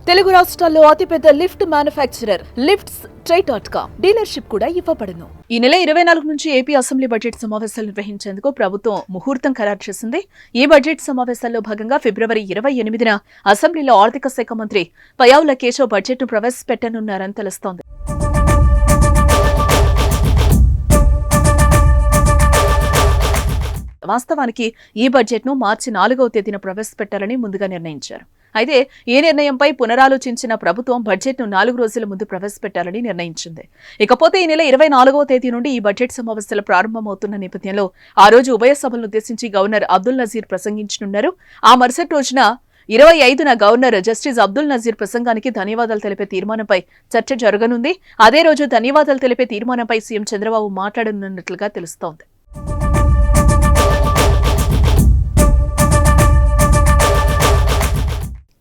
తెలుగు రాష్ట్రాల్లో అతిపెద్ద lift manufacturer lifts ట్రై.com dealership కూడా ఇవ్వబడును. ఈ నెల 24 నుంచి ఏపీ అసెంబ్లీ బడ్జెట్ సమావేశాలు నిర్వహించేందుకు ప్రభుత్వం ముహూర్తం ఖరారు చేసింది. ఈ బడ్జెట్ సమావేశాల్లో భాగంగా ఫిబ్రవరి 28న అసెంబ్లీలో ఆర్థిక శాఖ మంత్రి పయ్యావుల కేశవ్ బడ్జెట్ను ప్రవేశపెట్టనున్నారని తెలుస్తోంది. వాస్తవానికి ఈ బడ్జెట్ను మార్చి 4వ తేదీన ప్రవేశపెట్టాలని ముందుగా నిర్ణయించారు. అయితే ఈ నిర్ణయంపై పునరాలోచించిన ప్రభుత్వం బడ్జెట్ను 4 రోజుల ముందు ప్రవేశపెట్టాలని నిర్ణయించింది. ఇకపోతే ఈ నెల 24వ తేదీ నుండి ఈ బడ్జెట్ సమావేశాలు ప్రారంభమవుతున్న నేపథ్యంలో ఆ రోజు ఉభయ సభలను ఉద్దేశించి గవర్నర్ అబ్దుల్ నజీర్ ప్రసంగించనున్నారు. ఆ మరుసటి రోజున 25న గవర్నర్ జస్టిస్ అబ్దుల్ నజీర్ ప్రసంగానికి ధన్యవాదాలు తెలిపే తీర్మానంపై చర్చ జరగనుంది. అదే రోజు ధన్యవాదాలు తెలిపే తీర్మానంపై సీఎం చంద్రబాబు మాట్లాడనున్నట్లుగా తెలుస్తోంది.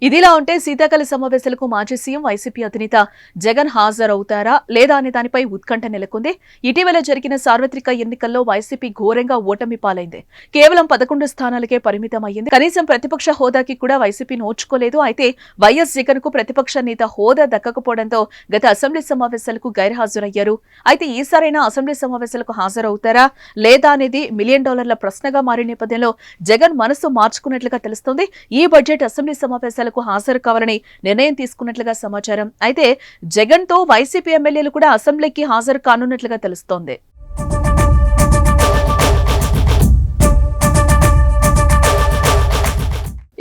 ఇదిలా ఉంటే శీతాకాల సమావేశాలకు మాజీ సీఎం వైసీపీ అధినేత జగన్ హాజరవుతారా లేదా అనే దానిపై ఉత్కంఠ నెలకొంది. ఇటీవల జరిగిన సార్వత్రిక ఎన్నికల్లో వైసీపీ ఘోరంగా ఓటమి పాలైంది. కేవలం 11 స్థానాలకే పరిమితం అయ్యింది. కనీసం ప్రతిపక్ష హోదాకి కూడా వైసీపీ నోచుకోలేదు. అయితే వైఎస్ జగన్ కు ప్రతిపక్ష నేత హోదా దక్కకపోవడంతో గత అసెంబ్లీ సమావేశాలకు గైర్హాజరయ్యారు. అయితే ఈసారైనా అసెంబ్లీ సమావేశాలకు హాజరవుతారా లేదా అనేది $1 మిలియన్ ప్రశ్నగా మారిన నేపథ్యంలో జగన్ మనసు మార్చుకున్నట్లుగా తెలుస్తోంది. ఈ బడ్జెట్ అసెంబ్లీ సమావేశాలకు హాజరు కావాలని నిర్ణయం తీసుకున్నట్లుగా సమాచారం. అయితే జగన్ తో వైసీపీ ఎమ్మెల్యేలు కూడా అసెంబ్లీకి హాజరు కానున్నట్లుగా తెలుస్తోంది.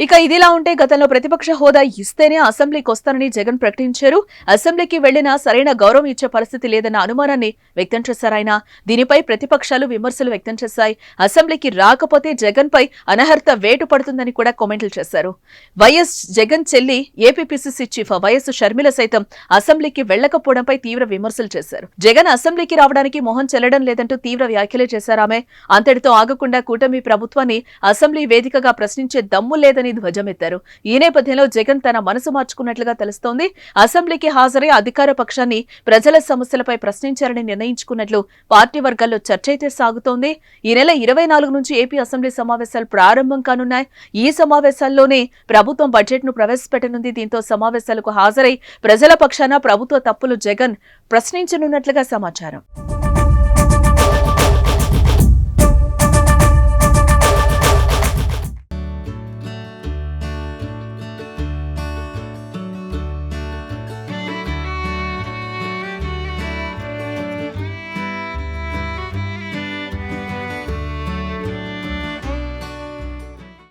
ఇక ఇదిలా ఉంటే గతంలో ప్రతిపక్ష హోదా ఇస్తేనే అసెంబ్లీకి వస్తానని జగన్ ప్రకటించారు. అసెంబ్లీకి వెళ్లినా సరైన గౌరవం ఇచ్చే పరిస్థితి లేదన్న అనుమానాన్ని వ్యక్తం చేశారు ఆయన. దీనిపై ప్రతిపక్షాలు విమర్శలు వ్యక్తం చేశాయి. అసెంబ్లీకి రాకపోతే జగన్ పై అనర్హత వేటు పడుతుందని కూడా కామెంట్లు చేశారు. వైఎస్ జగన్ చెల్లి ఏపీపీసీసీ చీఫ్ వైఎస్ షర్మిల సైతం అసెంబ్లీకి వెళ్లకపోవడంపై తీవ్ర విమర్శలు చేశారు. జగన్ అసెంబ్లీకి రావడానికి మొహం చెల్లడం లేదంటూ తీవ్ర వ్యాఖ్యలు చేశారు ఆమె. అంతటితో ఆగకుండా కూటమి ప్రభుత్వాన్ని అసెంబ్లీ వేదికగా ప్రశ్నించే దమ్ము లేదని ధ్వజమెత్తారు. ఈ నేపథ్యంలో జగన్ తన మనసు మార్చుకున్నట్లుగా తెలుస్తోంది. అసెంబ్లీకి హాజరై అధికార పక్షాన్ని ప్రజల సమస్యలపై ప్రశ్నించాలని నిర్ణయించుకున్నట్లు పార్టీ వర్గాల్లో చర్చ అయితే సాగుతోంది. ఈ నెల 24 నుంచి ఏపీ అసెంబ్లీ సమావేశాలు ప్రారంభం కానున్నాయి. ఈ సమావేశాల్లోనే ప్రభుత్వం బడ్జెట్ ను ప్రవేశపెట్టనుంది. దీంతో సమావేశాలకు హాజరై ప్రజల పక్షాన ప్రభుత్వ తప్పులు జగన్ ప్రశ్నించనున్నట్లుగా సమాచారం.